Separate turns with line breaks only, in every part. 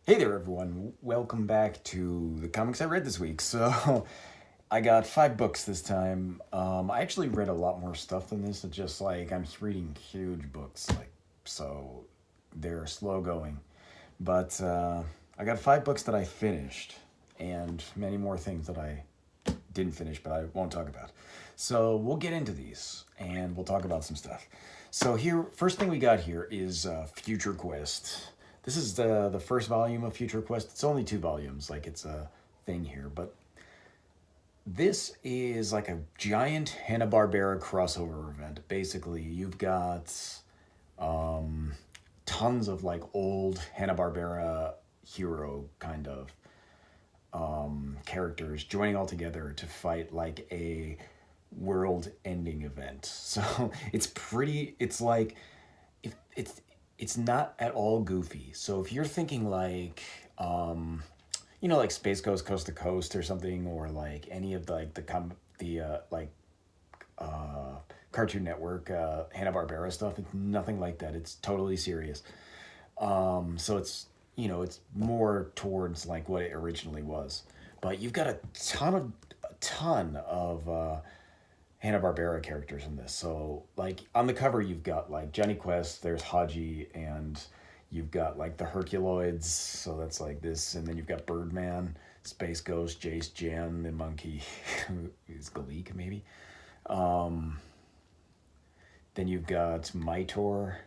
Hey there, everyone. Welcome back to the comics I read this week. So, I got 5 books this time. I actually read a lot more stuff than this. It's just like I'm reading huge books, so they're slow going. But I got 5 books that I finished, and many more things that I didn't finish, but I won't talk about. So we'll get into these, and we'll talk about some stuff. So here, first thing we got here is Future Quest. This is the first volume of Future Quest. It's only 2 volumes, like it's a thing here, but this is like a giant Hanna-Barbera crossover event. Basically, you've got tons of like old Hanna-Barbera hero kind of characters joining all together to fight like a world-ending event. So it's like if it's not at all goofy. So if you're thinking like like Space Ghost Coast to Coast or something, or like any of Cartoon Network Hanna-Barbera stuff, it's nothing like that. It's totally serious. So it's more towards like what it originally was. But you've got a ton of Hanna-Barbera characters in this. So like on the cover you've got like Johnny Quest, there's Haji, and you've got like the Herculoids, so that's like this, and then you've got Birdman, Space Ghost, Jace, Jan, the monkey, is Galik maybe. Then you've got Mytor.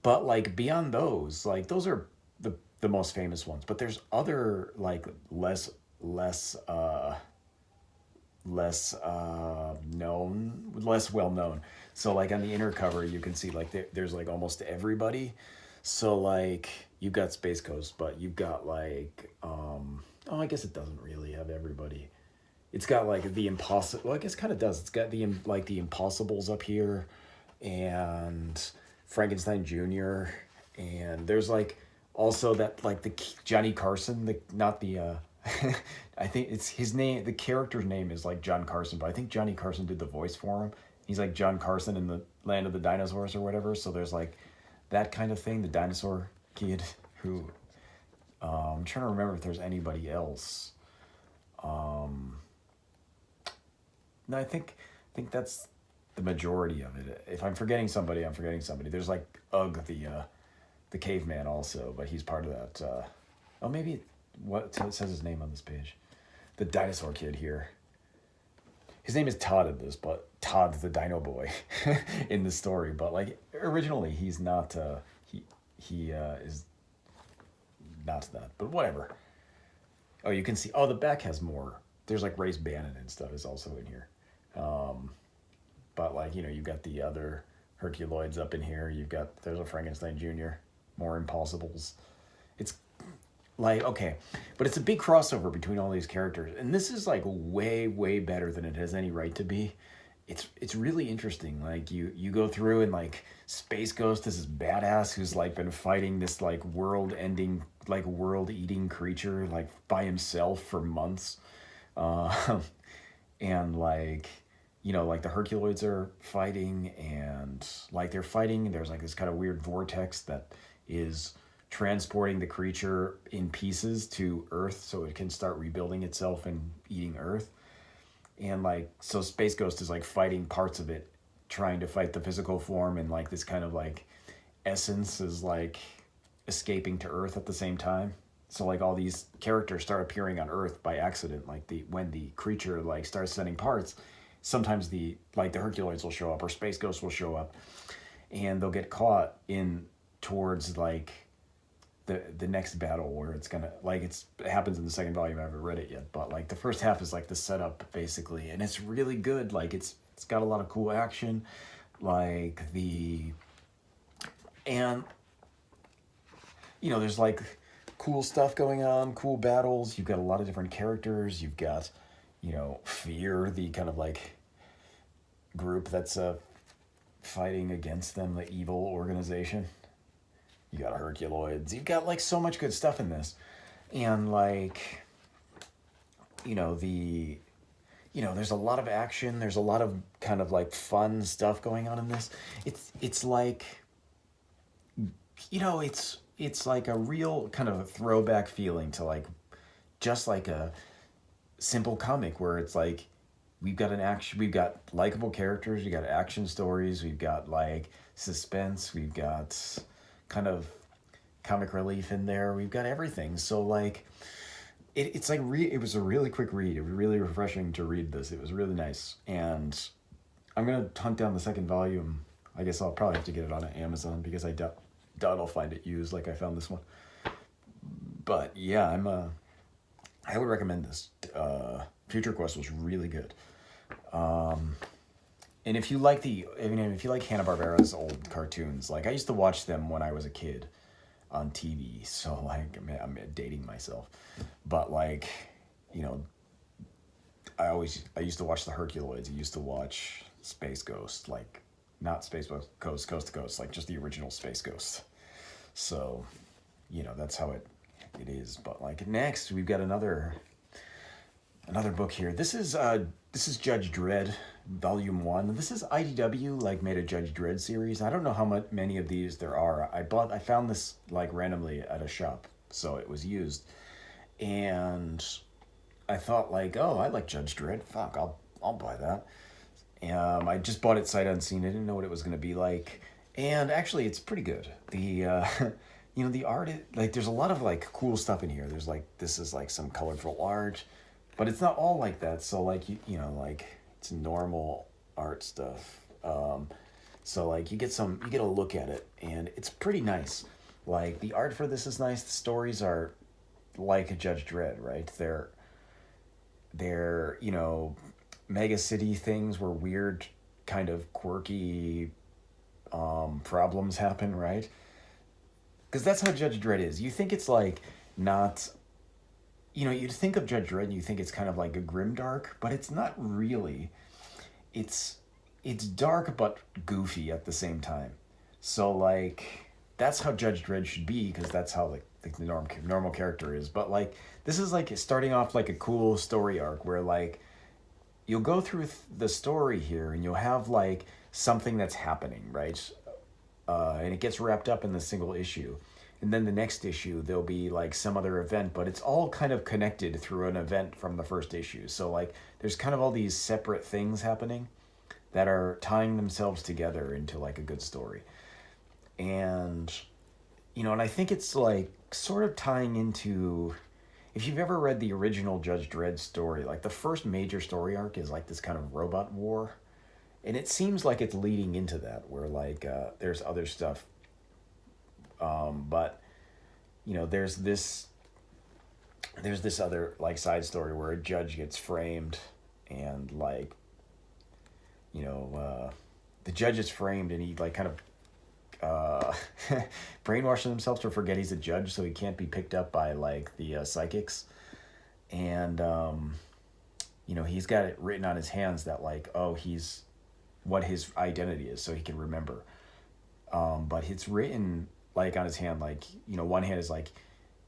But like beyond those, like those are the most famous ones. But there's other like less well known. So like on the inner cover, you can see like there's like almost everybody. So like you've got Space Coast, but you've got like I guess it doesn't really have everybody. It's got like the impossible. Well, I guess it kind of does. It's got the Impossibles up here, and Frankenstein Jr. And there's like also that like the Johnny Carson, not the I think it's his name. The character's name is like John Carson, but I think Johnny Carson did the voice for him. He's like John Carson in the Land of the Dinosaurs or whatever. So there's like that kind of thing. The dinosaur kid who I'm trying to remember if there's anybody else. No, I think that's the majority of it. If I'm forgetting somebody, I'm forgetting somebody. There's like Ugg, the caveman also, but he's part of that. Maybe what it says his name on this page. The dinosaur kid here. His name is Todd in this, but Todd's the Dino Boy in the story. But like originally, he's not. He is not that. But whatever. Oh, you can see. Oh, the back has more. There's like Race Bannon and stuff is also in here. But like you've got the other Herculoids up in here. There's a Frankenstein Jr. More Impossibles. It's like, okay, but it's a big crossover between all these characters, and this is like way better than it has any right to be. It's really interesting. Like you go through, and like Space Ghost is this badass who's like been fighting this like world-ending, like world-eating creature like by himself for months, and like like the Herculoids are fighting, and like they're fighting. There's like this kind of weird vortex that is transporting the creature in pieces to Earth so it can start rebuilding itself and eating Earth. And like, so Space Ghost is like fighting parts of it, trying to fight the physical form, and like this kind of like essence is like escaping to Earth at the same time. So like all these characters start appearing on Earth by accident. Like when the creature like starts sending parts, sometimes the Herculoids will show up, or Space Ghost will show up, and they'll get caught in towards like the next battle, where it's gonna like it happens in the second volume. I haven't read it yet, but like the first half is like the setup basically, and it's really good. Like it's got a lot of cool action, like and there's like cool stuff going on, cool battles. You've got a lot of different characters. You've got Fear, the kind of like group that's fighting against them, the evil organization. You got Herculoids. You've got like so much good stuff in this, and like there's a lot of action. There's a lot of kind of like fun stuff going on in this. It's like it's it's like a real kind of a throwback feeling to like just like a simple comic where it's like we've got likable characters, we got action stories, we've got like suspense, we've got kind of comic relief in there, we've got everything. So like it's like it was a really quick read. It was really refreshing to read this. It was really nice, and I'm gonna hunt down the second volume. I guess I'll probably have to get it on Amazon because I doubt I'll find it used like I found this one. But yeah, I would recommend this. Future Quest was really good. And if you like if you like Hanna-Barbera's old cartoons, like I used to watch them when I was a kid on TV. So like, I'm dating myself, but like, you know, I used to watch the Herculoids. I used to watch Space Ghost, like not Space Ghost, Coast to Coast, like just the original Space Ghost. So, you know, that's how it is. But like next, we've got another book here. This is Judge Dredd, Volume 1. This is IDW, like, made a Judge Dredd series. I don't know how many of these there are. I found this, like, randomly at a shop, so it was used. And I thought, like, oh, I like Judge Dredd. Fuck, I'll buy that. I just bought it sight unseen. I didn't know what it was going to be like. And actually, it's pretty good. The, you know, the art, like, there's a lot of, like, cool stuff in here. There's, like, this is, like, some colorful art. But it's not all like that, so like you know, like it's normal art stuff. So like you get a look at it, and it's pretty nice. Like the art for this is nice. The stories are like a Judge Dredd, right? They're you know, mega city things where weird, kind of quirky, problems happen, right? Because that's how Judge Dredd is. You think it's like not. You know, you'd think of Judge Dredd and you think it's kind of like a grimdark, but it's not really. It's dark but goofy at the same time. So like that's how Judge Dredd should be, because that's how like the normal character is. But like this is like starting off like a cool story arc where like you'll go through the story here and you'll have like something that's happening, right? And it gets wrapped up in the single issue. And then the next issue, there'll be like some other event, but it's all kind of connected through an event from the first issue. So like there's kind of all these separate things happening that are tying themselves together into like a good story. And, you know, and I think it's like sort of tying into, if you've ever read the original Judge Dredd story, like the first major story arc is like this kind of robot war. And it seems like it's leading into that, where like there's other stuff. But you know, there's this other like side story where a judge gets framed, and like, you know, the judge is framed and he like kind of brainwashes himself to forget he's a judge, so he can't be picked up by like the psychics. And you know, he's got it written on his hands that like, oh, he's what his identity is, so he can remember. But it's written like on his hand, like, you know, one hand is like,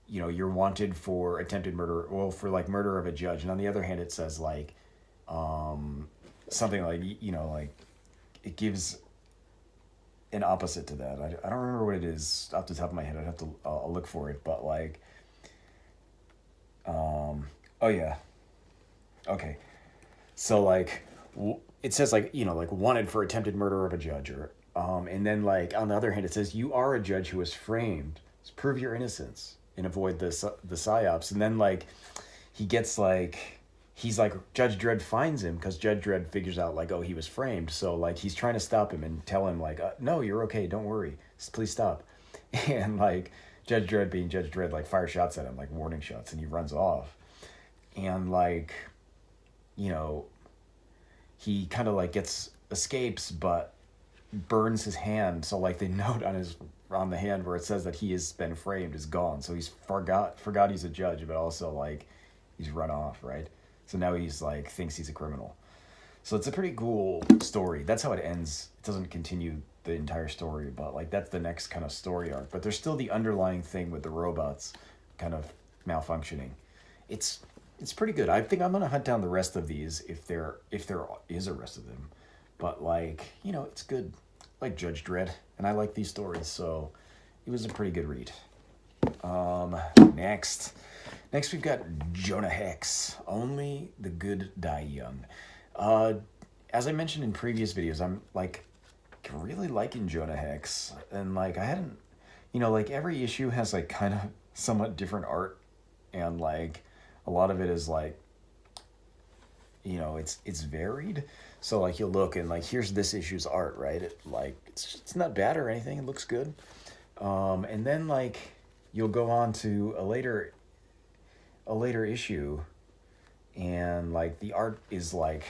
you know, you're wanted for attempted murder, well, for like murder of a judge, and on the other hand it says like something like, you know, like it gives an opposite to that. I don't remember what it is off the top of my head. I'd have to I'll look for it, but like oh yeah, okay, so like it says like, you know, like wanted for attempted murder of a judge, or and then like on the other hand it says you are a judge who was framed, so prove your innocence and avoid the psyops. And then like he gets like, he's like, Judge Dredd finds him because Judge Dredd figures out like, oh, he was framed, so like he's trying to stop him and tell him like, no, you're okay, don't worry, please stop. And like Judge Dredd, being Judge Dredd, like fires shots at him, like warning shots, and he runs off. And like, you know, he kind of like escapes, but burns his hand, so like the note on the hand where it says that he has been framed is gone. So he's forgot he's a judge, but also like he's run off, right? So now he's like thinks he's a criminal. So it's a pretty cool story. That's how it ends. It doesn't continue the entire story, but like that's the next kind of story arc. But there's still the underlying thing with the robots kind of malfunctioning. It's pretty good. I think I'm gonna hunt down the rest of these if there is a rest of them. But like, you know, it's good. I like Judge Dredd, and I like these stories, so it was a pretty good read. Next we've got Jonah Hex. Only the good die young. As I mentioned in previous videos, I'm like really liking Jonah Hex, and like I hadn't, like every issue has like kind of somewhat different art, and like a lot of it is like, it's varied. So like you'll look and like here's this issue's art, right? It's not bad or anything. It looks good. And then like you'll go on to a later issue, and like the art is like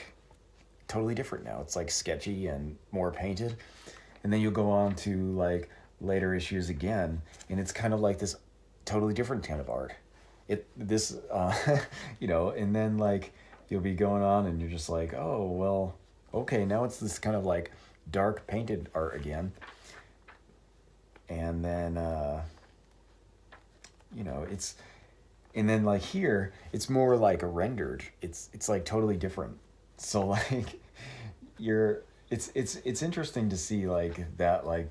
totally different now. It's like sketchy and more painted. And then you'll go on to like later issues again, and it's kind of like this totally different kind of art. And then like you'll be going on and you're just like, oh well, okay, now it's this kind of like dark painted art again. And then and then like here it's more like a rendered. It's like totally different. So like it's interesting to see like that, like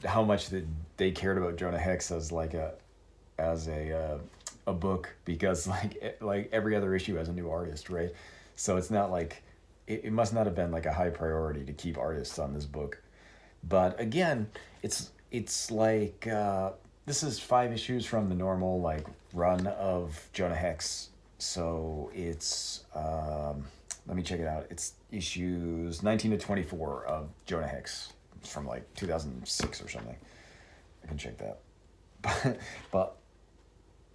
how much that they cared about Jonah Hex as like a book, because like every other issue has a new artist, right? So it's not like it must not have been like a high priority to keep artists on this book. But again, it's like this is 5 issues from the normal like run of Jonah Hex. So it's let me check it out. It's issues 19 to 24 of Jonah Hex. It's from like 2006 or something. I can check that. But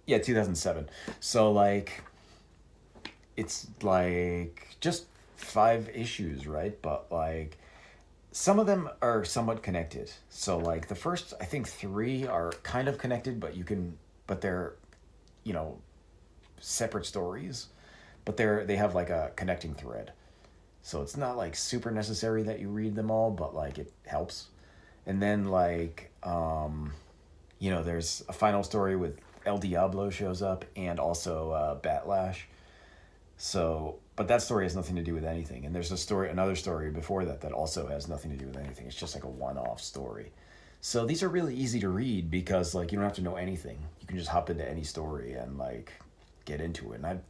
yeah, 2007. So like it's like just 5 issues, right? But like some of them are somewhat connected. So like the first, I think 3 are kind of connected, but they're, separate stories, but they have like a connecting thread. So it's not like super necessary that you read them all, but like it helps. And then like, there's a final story with El Diablo shows up, and also Batlash. So, but that story has nothing to do with anything. And there's another story before that also has nothing to do with anything. It's just like a one-off story. So these are really easy to read because like you don't have to know anything. You can just hop into any story and like get into it. And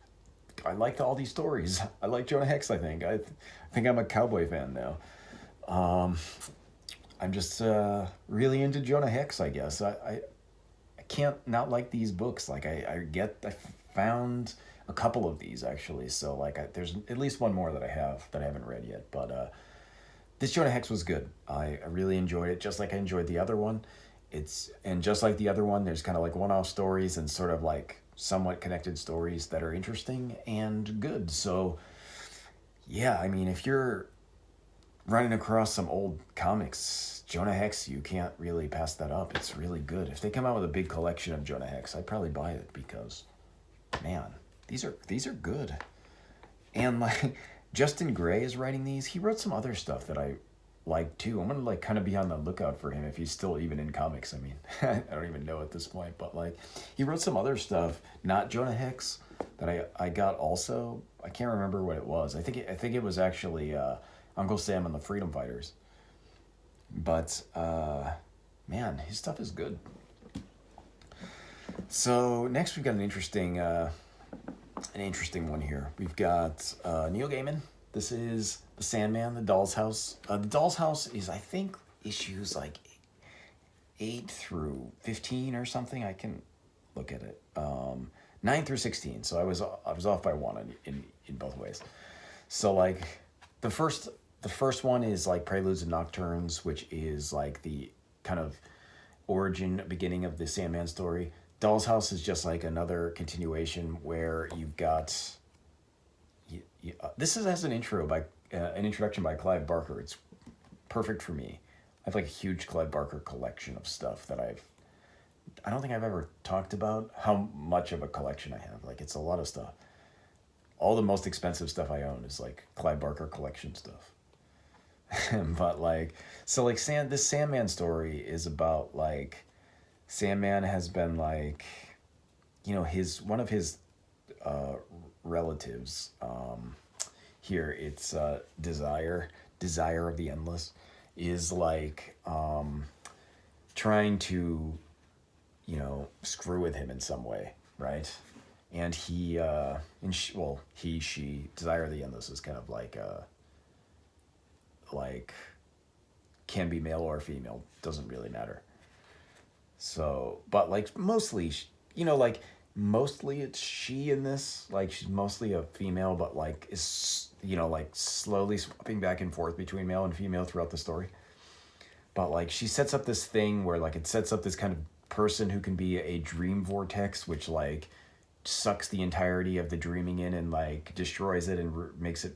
I liked all these stories. I like Jonah Hex, I think. I think I'm a cowboy fan now. I'm just really into Jonah Hex, I guess. I can't not like these books. Like I found a couple of these actually. So like there's at least one more that I haven't read yet. But this Jonah Hex was good. I really enjoyed it, just like I enjoyed the other one. And just like the other one, there's kind of like one-off stories and sort of like somewhat connected stories that are interesting and good. So yeah, I mean, if you're running across some old comics, Jonah Hex, you can't really pass that up. It's really good. If they come out with a big collection of Jonah Hex, I'd probably buy it because, man, these are good. And like Justin Gray is writing these. He wrote some other stuff that I like too. I'm gonna like kind of be on the lookout for him if he's still even in comics. I mean, I don't even know at this point, but like he wrote some other stuff, not Jonah Hex, that I got also. I can't remember what it was. I think it was actually Uncle Sam and the Freedom Fighters. But man, his stuff is good. So next we've got an interesting one here. We've got Neil Gaiman. This is the Sandman, the Doll's House. The Doll's House is, I think, issues like 8 through 15 or something. I can look at it. 9 through 16. So I was off by 1 in both ways. So like the first one is like Preludes and Nocturnes, which is like the kind of beginning of the Sandman story. Doll's House is just like another continuation where you've got. This has an introduction by Clive Barker. It's perfect for me. I have like a huge Clive Barker collection of stuff that I don't think I've ever talked about how much of a collection I have. Like it's a lot of stuff. All the most expensive stuff I own is like Clive Barker collection stuff. But like, so like this Sandman story is about like, Sandman has been like, one of his relatives, here it's Desire of the Endless, is like trying to screw with him in some way, right? And she, Desire of the Endless is kind of like can be male or female, doesn't really matter. So, but like mostly, mostly it's she in this. Like she's mostly a female, but like is like slowly swapping back and forth between male and female throughout the story. But like she sets up this thing where like it sets up this kind of person who can be a dream vortex, which like sucks the entirety of the dreaming in and like destroys it and makes it,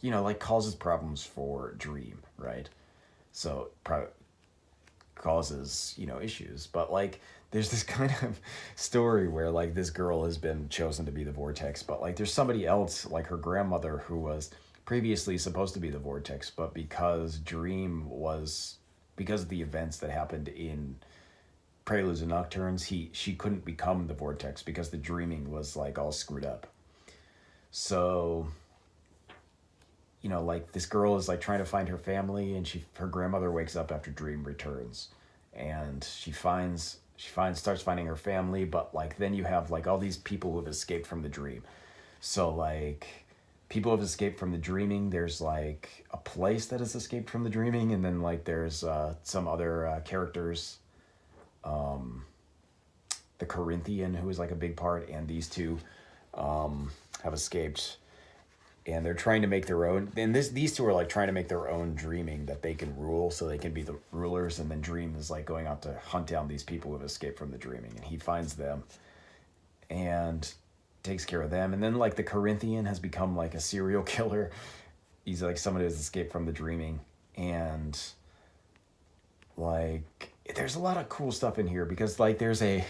like causes problems for Dream, right? So causes issues, but like there's this kind of story where like this girl has been chosen to be the vortex, but like there's somebody else, like her grandmother, who was previously supposed to be the vortex, but because of the events that happened in Preludes and Nocturnes, she couldn't become the vortex because the dreaming was like all screwed up. So like this girl is like trying to find her family, and her grandmother wakes up after Dream returns, and she starts finding her family, but like then you have like all these people who have escaped from the dream. So like people have escaped from the dreaming. There's like a place that has escaped from the dreaming, and then like there's some other characters, the Corinthian, who is like a big part, and these two have escaped. And they're trying to make their own. And these two are like trying to make their own dreaming that they can rule, so they can be the rulers. And then Dream is like going out to hunt down these people who have escaped from the dreaming, and he finds them and takes care of them. And then like the Corinthian has become like a serial killer. He's like someone who has escaped from the dreaming, and like there's a lot of cool stuff in here because like there's a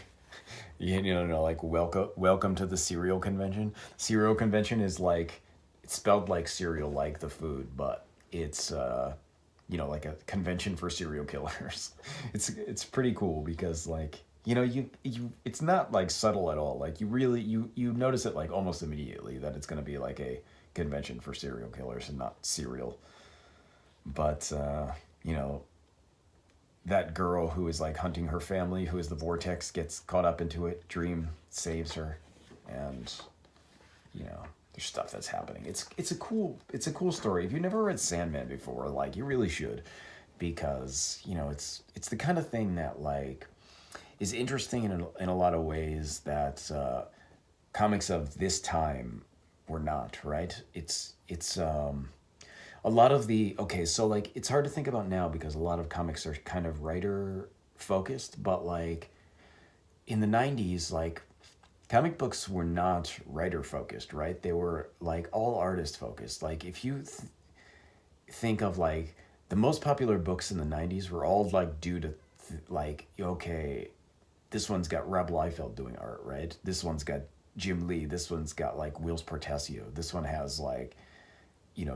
like welcome to the cereal convention. Cereal convention is like, it's spelled like cereal, like the food, but it's like a convention for serial killers. It's pretty cool because like you it's not like subtle at all. Like you notice it like almost immediately that it's going to be like a convention for serial killers and not cereal. But that girl who is like hunting her family, who is the vortex, gets caught up into it. Dream saves her, and there's stuff that's happening. It's a cool story. If you've never read Sandman before, like you really should, because it's the kind of thing that like is interesting in a lot of ways that comics of this time were not, right? It's a lot of so like it's hard to think about now because a lot of comics are kind of writer focused, but like in the 90s, like comic books were not writer focused, right? They were like all artist focused. Like if you think of like the most popular books in the 90s were all like due to this one's got Rob Liefeld doing art, right? This one's got Jim Lee. This one's got like Whilce Portacio. This one has like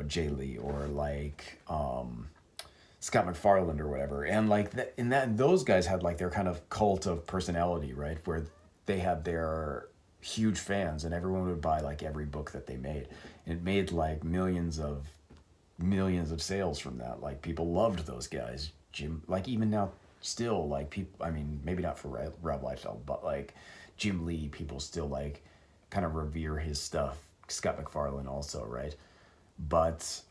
Jay Lee or like Scott McFarlane or whatever. And like those guys had like their kind of cult of personality, right? Where they had their huge fans and everyone would buy like every book that they made. And it made like millions of sales from that. Like people loved those guys. Jim, like even now still like people, I mean, maybe not for Rob Liefeld, but like Jim Lee, people still like kind of revere his stuff. Scott McFarlane also, right? But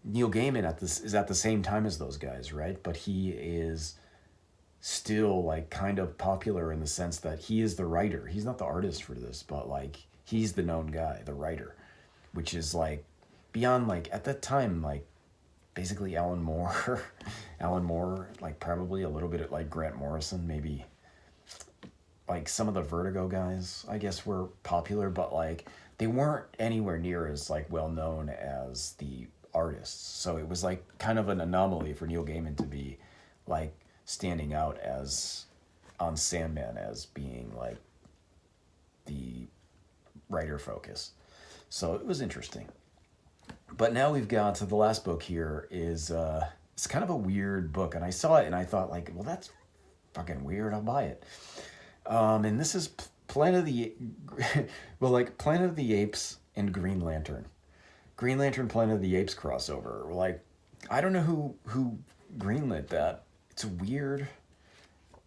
Neil Gaiman is at the same time as those guys, right? But he is still like kind of popular in the sense that he is the writer. He's not the artist for this, but like he's the known guy, the writer, which is like beyond like at that time like basically Alan Moore, like probably a little bit of like Grant Morrison, maybe like some of the Vertigo guys I guess were popular, but like they weren't anywhere near as like well known as the artists. So it was like kind of an anomaly for Neil Gaiman to be like standing out as on Sandman as being like the writer focus. So it was interesting. But now we've got to the last book here is it's kind of a weird book, and I saw it and I thought like, well, that's fucking weird, I'll buy it. And this is Planet of the Apes and Green Lantern. Green Lantern Planet of the Apes crossover. Like I don't know who greenlit that.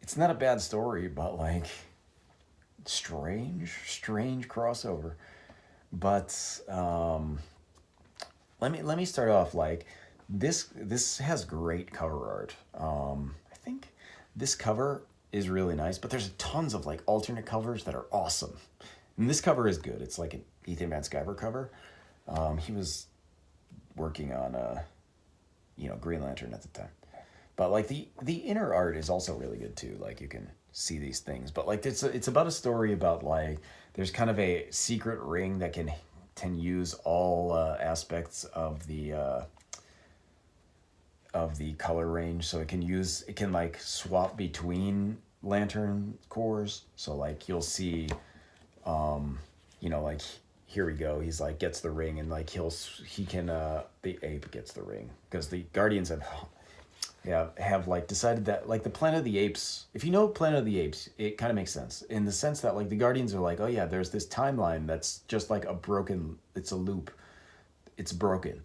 It's it's not a bad story, but like strange crossover. But let me start off like this has great cover art. I think this cover is really nice, but there's tons of like alternate covers that are awesome. And this cover is good. It's like an Ethan Van Sciver cover. He was working on Green Lantern at the time. But like the inner art is also really good too. Like you can see these things, but like it's about a story about like there's kind of a secret ring that can use all aspects of the color range. So it can like swap between lantern cores. So like you'll see, like here we go. He's like gets the ring and like the ape gets the ring because the Guardians have like decided that like the Planet of the Apes, if you know Planet of the Apes, it kind of makes sense in the sense that like the Guardians are like, oh yeah, there's this timeline that's just like it's a loop. It's broken.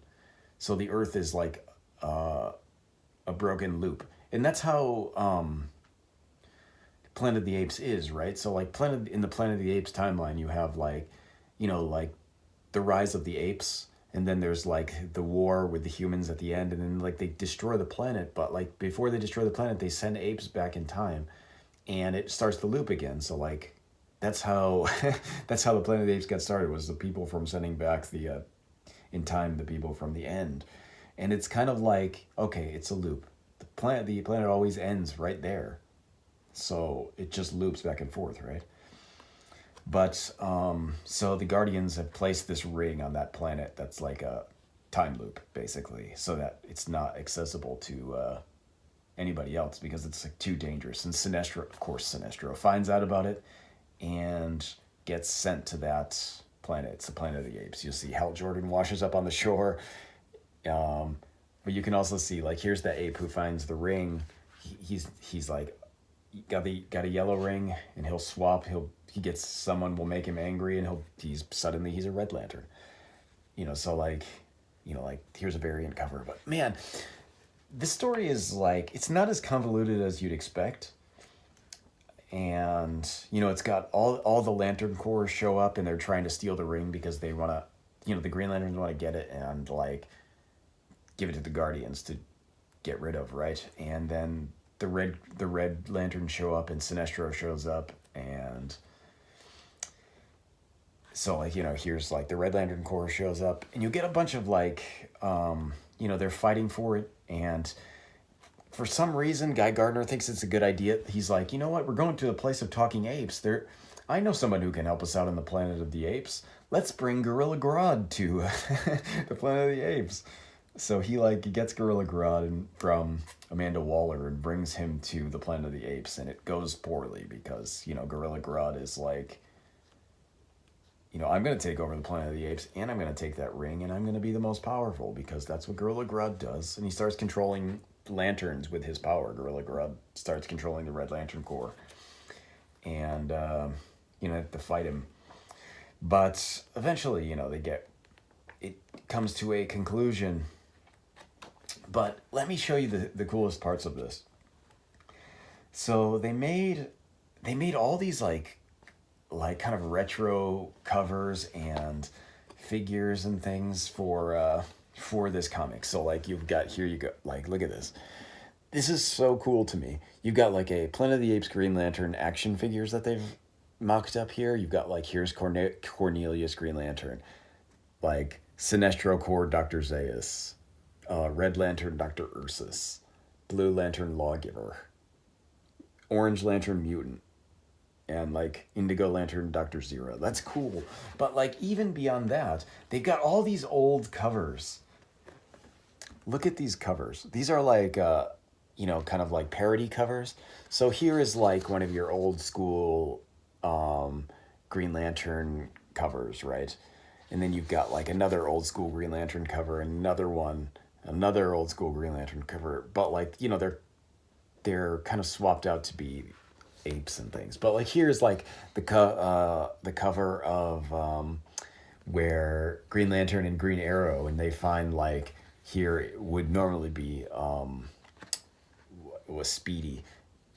So the Earth is like a broken loop. And that's how Planet of the Apes is, right? So like in the Planet of the Apes timeline, you have like, like the rise of the apes, and then there's like the war with the humans at the end, and then like they destroy the planet, but like before they destroy the planet, they send apes back in time, and it starts the loop again. So like that's how that's how the Planet of the Apes got started, was the people from sending back the people from the end. And it's kind of like, okay, it's a loop. The planet always ends right there. So it just loops back and forth, right? But so the Guardians have placed this ring on that planet that's like a time loop, basically, so that it's not accessible to anybody else because it's like too dangerous. And Sinestro finds out about it and gets sent to that planet. It's the Planet of the Apes. You'll see Hal Jordan washes up on the shore. But you can also see like here's the ape who finds the ring. He's like got a yellow ring, and he'll swap. He gets someone will make him angry, and he's a Red Lantern. So like here's a variant cover. But man, this story is like it's not as convoluted as you'd expect. And it's got all the Lantern Corps show up, and they're trying to steal the ring because they want to, the Green Lanterns want to get it and like give it to the Guardians to get rid of, right? And then the red Lanterns show up, and Sinestro shows up, and so like here's like the Red Lantern Corps shows up, and you get a bunch of like they're fighting for it, and for some reason Guy Gardner thinks it's a good idea. He's like, you know what, we're going to the place of talking apes. I know someone who can help us out on the Planet of the Apes. Let's bring Gorilla Grodd to the Planet of the Apes. So he gets Gorilla Grodd from Amanda Waller and brings him to the Planet of the Apes, and it goes poorly because Gorilla Grodd is like, I'm going to take over the Planet of the Apes, and I'm going to take that ring, and I'm going to be the most powerful because that's what Gorilla Grodd does. And he starts controlling lanterns with his power. Gorilla Grodd starts controlling the Red Lantern Corps, and have to fight him. But eventually, it comes to a conclusion. But let me show you the coolest parts of this. So they made all these like kind of retro covers and figures and things for this comic. So like you go, like look at this. This is so cool to me. You've got like a Planet of the Apes Green Lantern action figures that they've mocked up here. You've got like here's Cornelius Green Lantern, like Sinestro Corps Dr. Zaius, Red Lantern Dr. Ursus, Blue Lantern Lawgiver, Orange Lantern Mutant, and like Indigo Lantern Dr. Zero. That's cool. But like even beyond that, they've got all these old covers. Look at these covers. These are like kind of like parody covers. So here is like one of your old school Green Lantern covers, right? And then you've got like another old school Green Lantern cover, and another old school Green Lantern cover. But like, they're kind of swapped out to be apes and things. But like here's like the cover of where Green Lantern and Green Arrow, and they find like here it would normally be was Speedy,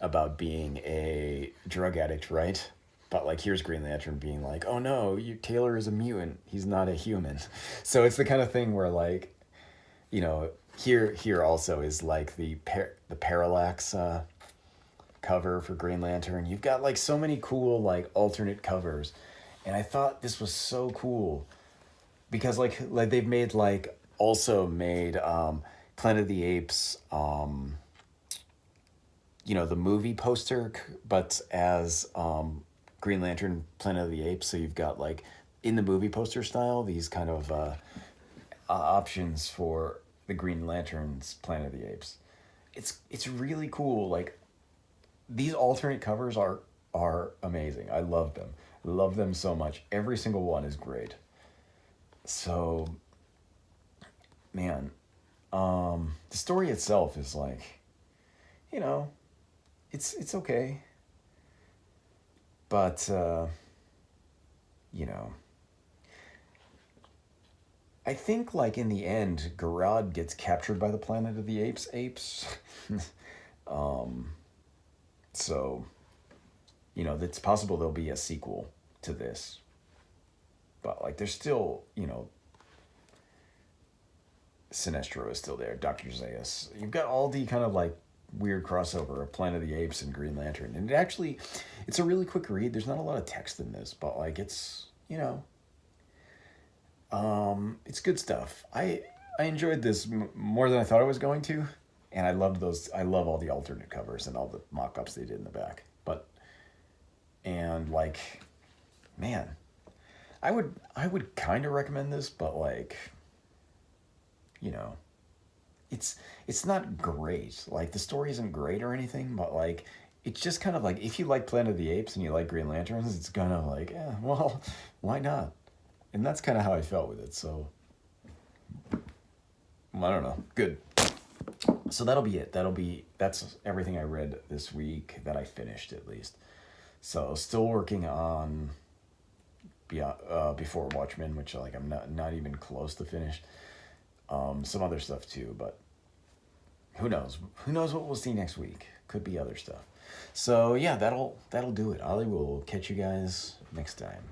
about being a drug addict, right? But like here's Green Lantern being like, "Oh no, Taylor is a mutant. He's not a human." So it's the kind of thing where like, here also is like the parallax cover for Green Lantern. You've got like so many cool like alternate covers, and I thought this was so cool because like they've made like also made Planet of the Apes, the movie poster, but as Green Lantern Planet of the Apes. So you've got like in the movie poster style these kind of options for the Green Lantern's Planet of the Apes. It's really cool. Like these alternate covers are amazing. I love them. Love them so much. Every single one is great. So, man, the story itself is like, you know, it's okay, but you know, I think like in the end, Garad gets captured by the Planet of the Apes. um, so, it's possible there'll be a sequel to this, but like there's still, Sinestro is still there, Dr. Zaius. You've got all the kind of like weird crossover of Planet of the Apes and Green Lantern. And it's a really quick read. There's not a lot of text in this, but like it's good stuff. I enjoyed this more than I thought I was going to, and I love all the alternate covers and all the mock-ups they did in the back. And like, man, I would kind of recommend this, but like, it's not great. Like the story isn't great or anything, but like it's just kind of like if you like Planet of the Apes and you like Green Lanterns, it's kind of like, well, why not? And that's kind of how I felt with it. So I don't know. Good. So that'll be it. That's everything I read this week that I finished at least. So still working on Before Watchmen, which like I'm not even close to finished. Some other stuff too, but who knows? Who knows what we'll see next week? Could be other stuff. So yeah, that'll do it. I will catch you guys next time.